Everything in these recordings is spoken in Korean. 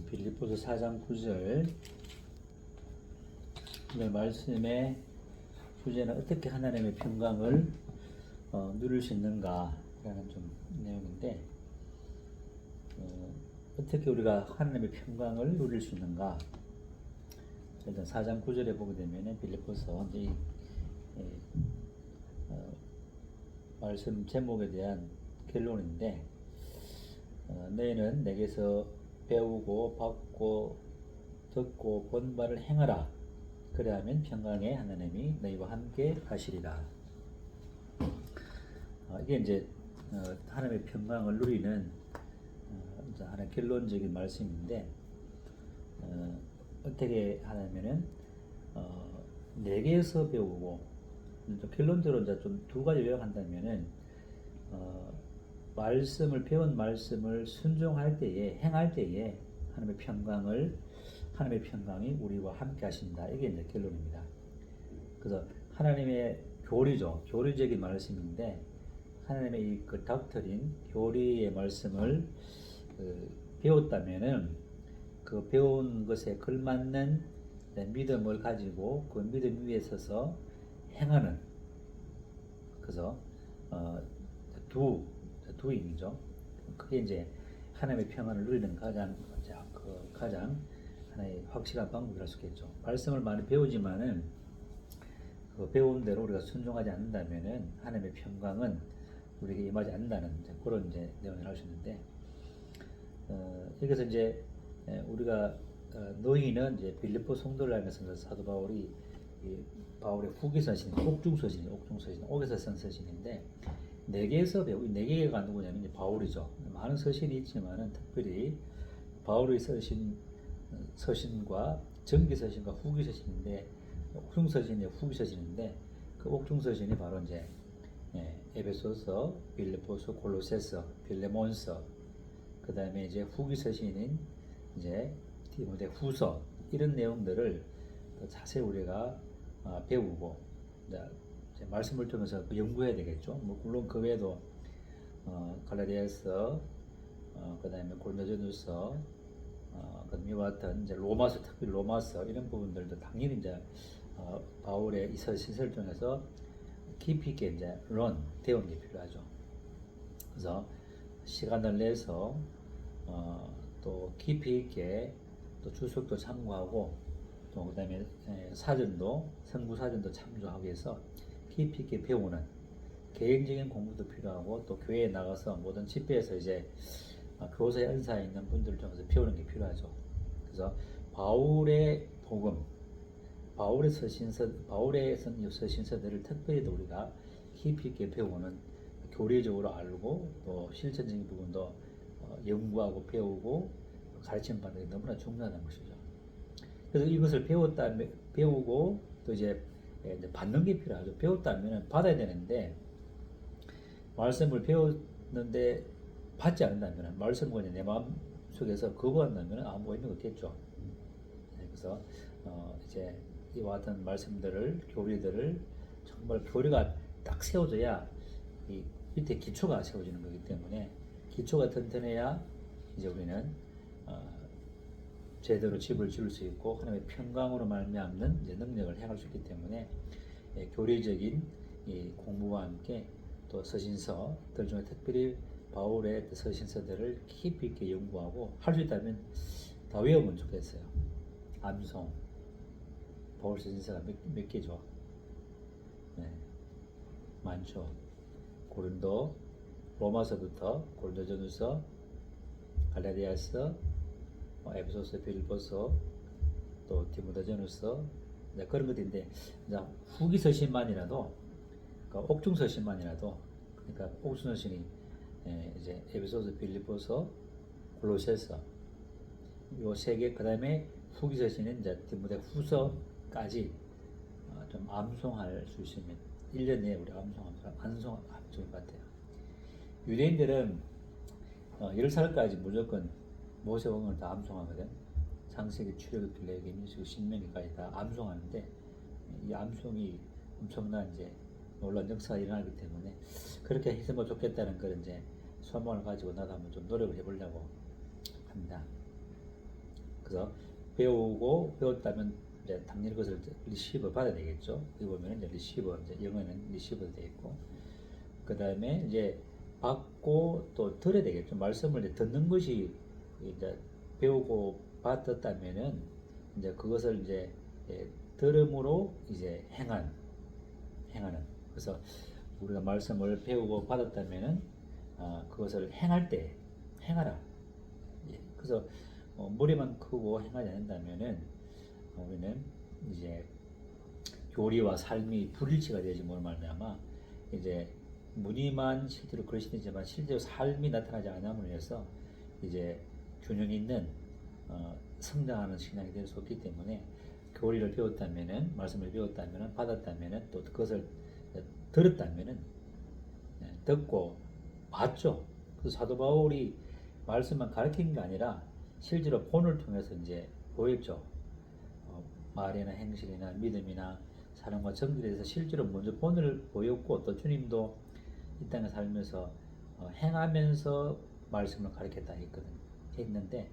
빌립보서 4장 9절 오늘 말씀의 주제는 어떻게 하나님의 평강을 누릴 수 있는가라는 좀 내용인데 어떻게 우리가 하나님의 평강을 누릴 수 있는가. 일단 4장 9절에 보게 되면 빌립보서 이 말씀 제목에 대한 결론인데 너희는 내게서 배우고 받고 듣고 본 바를 행하라. 그래야면 평강의 하나님이 너희와 함께 하시리라. 이게 이제 하나님의 평강을 누리는 하나의 결론적인 말씀인데 어떻게 하냐면은 내게서 배우고 결론적으로 이제 좀 두 가지 요약한다면은 말씀을 배운 말씀을 순종할 때에 행할 때에 하나님의 평강이 우리와 함께 하신다. 이게 이제 결론입니다. 그래서 하나님의 교리적인 말씀인데 하나님의 이 그 닥터린 교리의 말씀을 배웠다면은 그 배운 것에 걸맞는 믿음을 가지고 그 믿음 위에 서서 행하는, 그래서 두 의미죠. 그게 이제 하나님의 평안을 누리는 가장 하나의 확실한 방법이라 수 있겠죠. 말씀을 많이 배우지만은 그 배운 대로 우리가 순종하지 않는다면은 하나님의 평강은 우리에게 임하지 않는다는 그런 내용을 할 수 있는데 여기서 이제 우리가 너희는 이제 빌립보 성도를 하면서 사도 바울이 바울의 후기 서신, 옥중서신에서 쓴 서신인데 내게서 배우, 내게가 누구냐면 이제 바울이죠. 많은 서신이 있지만은 특별히 바울이 쓰신 서신과 정기서신과 후기서신인데 옥중서신이 후기서신인데 그 옥중서신이 바로 이제 에베소서, 빌립보서, 골로새서, 빌레몬서, 그 다음에 이제 후기서신인 이제 디모데후서 이런 내용들을 더 자세히 우리가 배우고 이제 말씀을 통해서 연구해야 되겠죠. 뭐 물론 그 외에도 갈라디아서, 그 다음에 고린도전서, 그다음에 이와 같은 이제 로마서, 특히 로마서 이런 부분들도 당연히 이제 바울의 이 서신을 통해서 깊이 있게 이제 배우는 게 필요하죠. 그래서 시간을 내서 또 깊이 있게 또 주석도 참고하고 또 그다음에 성부 사전도 참조하기 위해서 깊이 있게 배우는 개인적인 공부도 필요하고 또 교회에 나가서 모든 집회에서 이제 교사의 은사에 있는 분들을 통해서 배우는 게 필요하죠. 그래서 바울의 복음, 바울의 서신서들을 특별히 우리가 깊이 있게 배우는, 교리적으로 알고 또 실천적인 부분도 연구하고 배우고 가르침 받는 게 너무나 중요하다는 것이죠. 그래서 이것을 배우고 또 이제 받는 게 필요하죠. 배웠다면 받아야 되는데 말씀을 배웠는데 받지 않는다면 말씀을 내 마음 속에서 거부한다면 아무 의미가 없겠죠. 그래서 이제 이와 같은 말씀들을, 교리들을 정말 교리가 딱 세워져야 이 밑에 기초가 세워지는 거기 때문에 기초가 튼튼해야 이제 우리는 제대로 집을 지을 수 있고 하나님의 평강으로 말미암는 이제 능력을 행할 수 있기 때문에 교리적인 이 공부와 함께 또 서신서들 중에 특별히 바울의 서신서들을 깊이 있게 연구하고 할 수 있다면 다 외우면 좋겠어요. 암송, 바울 서신서가 몇 개죠? 많죠. 고린도, 로마서부터 고린도전서, 갈라디아서, 에베소서, 빌립보서, 또 디모데전서 그런 것인데 후기 서신만이라도, 그러니까 옥중 서신만이라도, 그러니까 옥중 서신이 이제 에베소서, 빌립보서, 골로새서 요 세 개, 그다음에 후기 서신은 이제 디모데후서까지 좀 암송할 수 있으면 1년 내에 우리 암송할 것 같아요. 유대인들은 10살까지 무조건 모세오경을 다 암송하거든. 창세기, 출애굽기, 레위기, 민수기, 신명기까지 다 암송하는데 이 암송이 엄청난 이제 놀라운 역사가 일어나기 때문에 그렇게 했으면 좋겠다는 그런 이제 소망을 가지고 나도 한번 좀 노력을 해보려고 합니다. 그래서 배웠다면 이제 당연히 그것을 리시버 받아야 되겠죠. 여기 보면 이제 리시버, 이제 영어는 리시버 되어 있고, 그 다음에 이제 받고 또 들어야 되겠죠. 말씀을 이제 듣는 것이 이제 배우고 받았다면은 이제 그것을 이제 들음으로 이제 행하는. 그래서 우리가 말씀을 배우고 받았다면은 그것을 행할 때 행하라. 예. 그래서 머리만 크고 행하지 않는다면은 우리는 이제 교리와 삶이 불일치가 되지 뭘 말미암아 이제 무늬만 실제로 그러시지만 실제로 삶이 나타나지 않음으로 해서 이제 균형 있는 성장하는 신앙이 될 수 없기 때문에 교리를 배웠다면은 말씀을 배웠다면은 받았다면은 또 그것을 들었다면은 듣고 봤죠. 그래서 사도 바울이 말씀만 가르친 게 아니라 실제로 본을 통해서 이제 보였죠. 말이나 행실이나 믿음이나 사랑과 정직에 대해서 실제로 먼저 본을 보였고 또 주님도 이 땅에 살면서 행하면서 말씀을 가르쳤다 했는데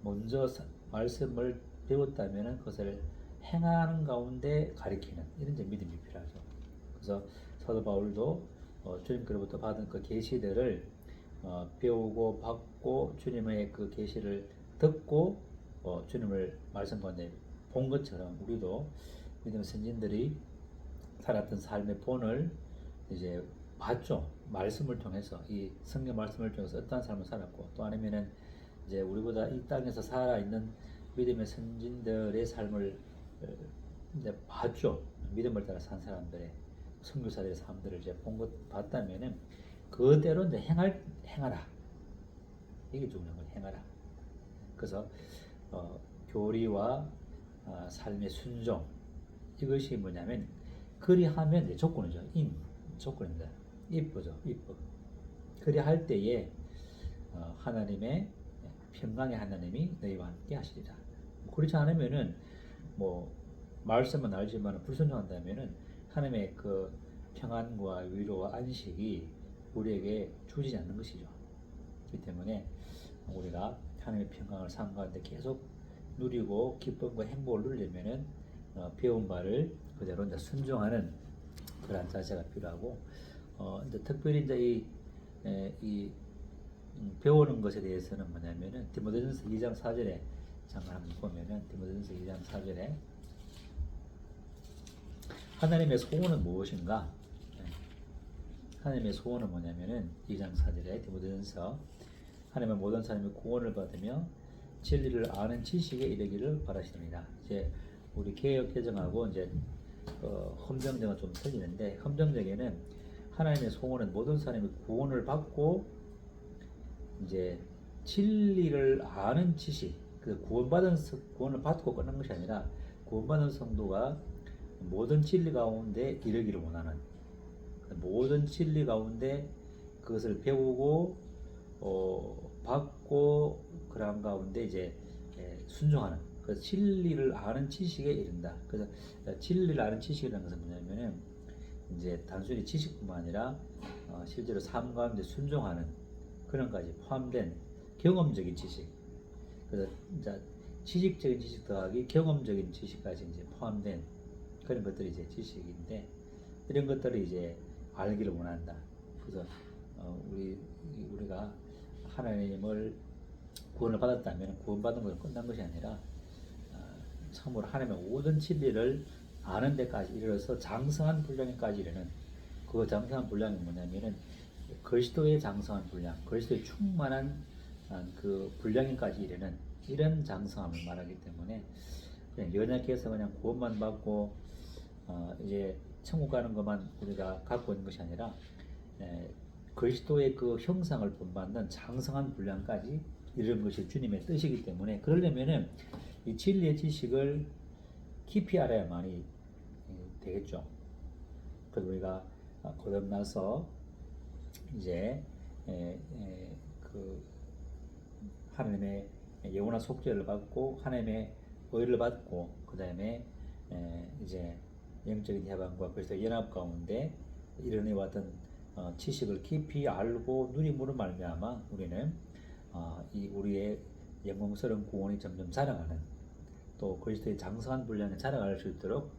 먼저 말씀을 배웠다면 그것을 행하는 가운데 가르치는 이런 이제 믿음이 필요하죠. 그래서 사도 바울도 주님께로부터 받은 그 계시들을 배우고 받고 주님의 그 계시를 듣고 주님을 말씀 가운데 본 것처럼 우리도 믿음의 선진들이 살았던 삶의 본을 이제 봤죠. 말씀을 통해서 이 성경 말씀을 통해서 어떠한 삶을 살았고 또 아니면은 이제 우리보다 이 땅에서 살아 있는 믿음의 선진들의 삶을 이제 봤죠. 믿음을 따라 산 사람들의 선교사들의 삶들을 이제 본 것 봤다면은 그대로 이제 행하라. 이게 중요한 건 행하라. 그래서 교리와 삶의 순종 이것이 뭐냐면 그리하면 이제 조건이죠. 조건입니다. 입법죠. 입법. 그리할 때에 하나님의 평강의 하나님이 너희와 함께 하시리라. 그렇지 않으면은 뭐 말씀은 알지만 불순종한다면은 하나님의 그 평안과 위로와 안식이 우리에게 주어지지 않는 것이죠. 그렇기 때문에 우리가 하나님의 평강을 삶 가운데 계속 누리고 기쁨과 행복을 누리려면은 배운 바를 그대로 이제 순종하는 그런 자세가 필요하고 이제 특별히 이제 이 배우는 것에 대해서는 뭐냐면은 디모데전서 2장 4절에 잠깐 한번 보면은 디모데전서 2장 4절에 하나님의 소원은 무엇인가? 하나님의 소원은 뭐냐면은 2장 4절에 디모데전서 하나님의 모든 사람이 구원을 받으며 진리를 아는 지식에 이르기를 바라시느니라. 이제 우리 개역 개정하고 이제 헌정정은 좀 틀리는데 헌정정에는 하나님의 소원은 모든 사람이 구원을 받고 이제 진리를 아는 지식, 그 구원을 받고 끝난 것이 아니라 구원받은 성도가 모든 진리 가운데 이르기를 원하는 모든 진리 가운데 그것을 배우고 받고 그런 가운데 이제 순종하는 그래서 진리를 아는 지식에 이른다. 그래서 진리를 아는 지식이라는 것은 뭐냐면은 이제 단순히 지식뿐만 아니라 실제로 삶 가운데 순종하는 그런 까지 포함된 경험적인 지식. 그래서 이제 지식적인 지식 더하기 경험적인 지식까지 이제 포함된 그런 것들이 이제 지식인데 이런 것들을 이제 알기를 원한다. 그래서 우리가 하나님을 구원을 받았다면 구원받은 것은 끝난 것이 아니라 참으로 하나님의 모든 진리를 아는 데까지 이르러서 장성한 분량에까지 이르는 그 장성한 분량이 뭐냐면은 그리스도의 장성한 분량, 그리스도의 충만한 그 분량에까지 이르는 이런 장성함을 말하기 때문에 그냥 연약해서 그냥 구원만 받고 이제 천국 가는 것만 우리가 갖고 있는 것이 아니라 그리스도의 그 형상을 본받는 장성한 분량까지 이르는 것이 주님의 뜻이기 때문에 그러려면은 이 진리의 지식을 깊이 알아야만이 되겠죠. 그래서 우리가 거듭나서 이제 그 하나님의 영원한 속죄를 받고 하나님의 의를 받고 그 다음에 이제 영적인 해방과 그리스도의 연합 가운데 이르내 왔던 지식을 깊이 알고 누림으로 말미암아 우리는 이 우리의 영광스러운 구원이 점점 자라가는, 또 그리스도의 장성한 분량에 자라갈 수 있도록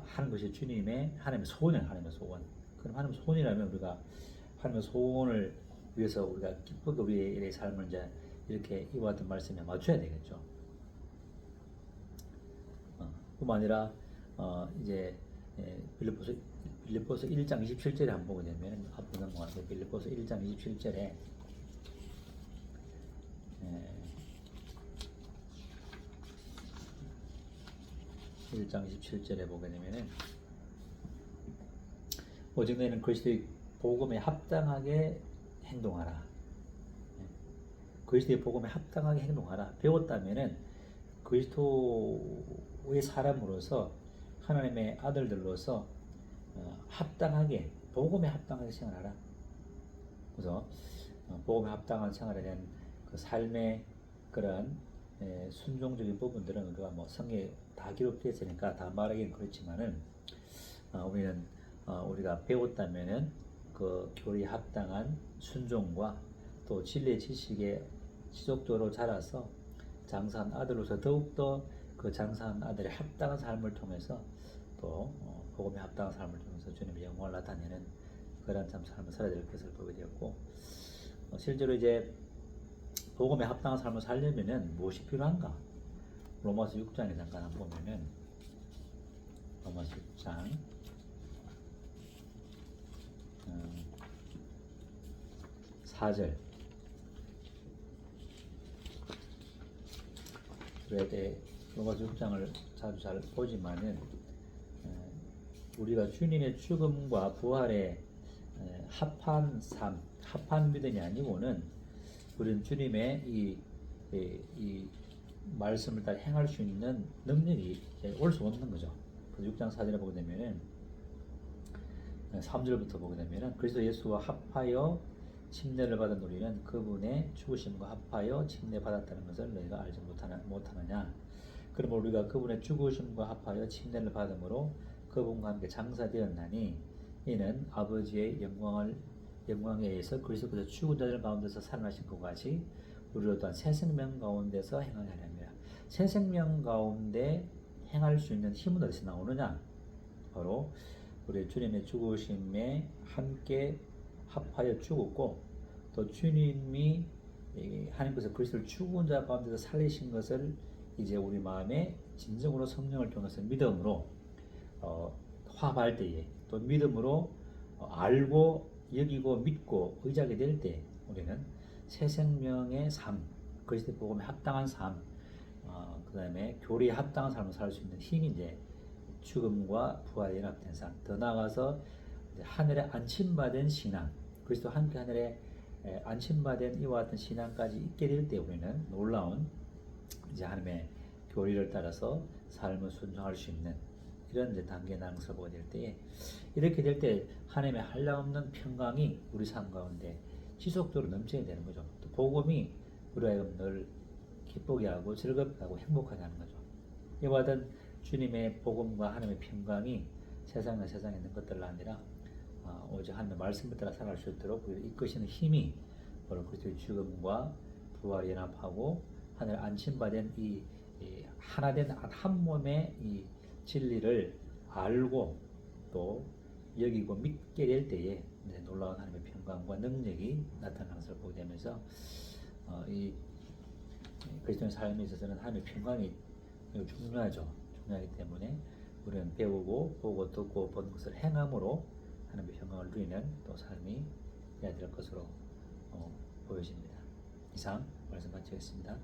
하는 것이 주님의 하나님의 소원이에요. 하나님의 소원. 그럼 하나님의 소원이라면 우리가 하나님의 소원을 위해서 우리가 기쁘게 우리의 삶을 이제 이렇게 이와 같은 말씀에 맞춰야 되겠죠. 뿐만 아니라 이제 빌립보서 1장 27절에 한번 보게 되면 앞으로 넘어가는데, 빌립보서 1장 27절에 1장 27절에 보게 되면은, 오직 너희는 그리스도의 복음에 합당하게 행동하라. 그리스도의 복음에 합당하게 행동하라. 배웠다면은 그리스도의 사람으로서, 하나님의 아들들로서 합당하게, 복음에 합당하게 생활하라. 그래서 복음에 합당한 생활에 대한 그 삶의 그런 순종적인 부분들은 우리가 뭐 성경에 다 기록되어 있으니까 다 말하기는 그렇지만은, 우리는 우리가 배웠다면은 그 교리에 합당한 순종과 또 진리의 지식에 지속적으로 자라서 장사한 아들로서 더욱더 그 장사한 아들의 합당한 삶을 통해서, 또 복음에 합당한 삶을 통해서 주님의 영광을 나타내는 그런 참 삶을 살아야 될 것을 보게 되었고, 실제로 이제 복음에 합당한 삶을 살려면은 무엇이 필요한가? 로마서 6장에 잠깐 한번 보면은, 로마서 6장 4절, 그래 로마서 6장을 자주 잘 보지만은, 우리가 주님의 죽음과 부활에 합한 삶, 합한 믿음이 아니고는 우리는 주님의 이 말씀을 다 행할 수 있는 능력이 올 수 없는 거죠. 그래서 6장 4절에 보게 되면은, 3절부터 보게 되면은, 그리스도 예수와 합하여 침례를 받은 우리는 그분의 죽으심과 합하여 침례 받았다는 것을 너희가 알지 못하느냐. 그러므로 우리가 그분의 죽으심과 합하여 침례를 받음으로 그분과 함께 장사되었나니, 이는 아버지의 영광에 의해서 그리스도께서 죽은 자들 가운데서 살아나신 것 같이 우리로 또한 새 생명 가운데서 행하게 하렵니다. 새 생명 가운데 행할 수 있는 힘은 어디서 나오느냐? 바로 우리 주님의 죽으심에 함께 합하여 죽었고, 또 주님이 하나님께서 그리스도를 죽은 자 가운데서 살리신 것을 이제 우리 마음에 진정으로 성령을 통해서 믿음으로 화합할 때에, 또 믿음으로 알고 여기고 믿고 의지하게 될 때, 우리는 새 생명의 삶, 그리스도 복음에 합당한 삶, 그 다음에 교리에 합당한 삶을 살 수 있는 힘이 이제 죽음과 부활에 연합된 삶, 더 나아가서 하늘에 안침받은 신앙, 그리스도 함께 하늘에 안침받은 이와 같은 신앙까지 있게 될 때, 우리는 놀라운 이제 하나님의 교리를 따라서 삶을 순종할 수 있는 이런 이제 단계 나눠서 보게 될 때에, 이렇게 될 때 하나님의 한량없는 평강이 우리 삶 가운데 지속적으로 넘쳐야 되는 거죠. 또 복음이 우리 하여금 늘 기쁘게 하고 즐겁게 하고 행복하게 하는 거죠. 이와 같은 주님의 복음과 하나님의 평강이 세상에 있는 것들 아니라 오직 하나님의 말씀을 따라 살아갈 수 있도록 우리를 이끄시는 힘이 바로 그리스도의 죽음과 부활이 연합하고 하늘 안침받은 이 하나된 한 몸의 이 진리를 알고 또 여기고 믿게 될 때에 놀라운 하나님의 평강과 능력이 나타나는 것을 보게 되면서, 이 그리스도의 삶에 있어서는 하나님의 평강이 매우 중요하죠. 중요하기 때문에 우리는 배우고 보고 듣고 보는 것을 행함으로 하나님의 평강을 누리는 또 삶이 되어야 될 것으로 보여집니다. 이상 말씀 마치겠습니다.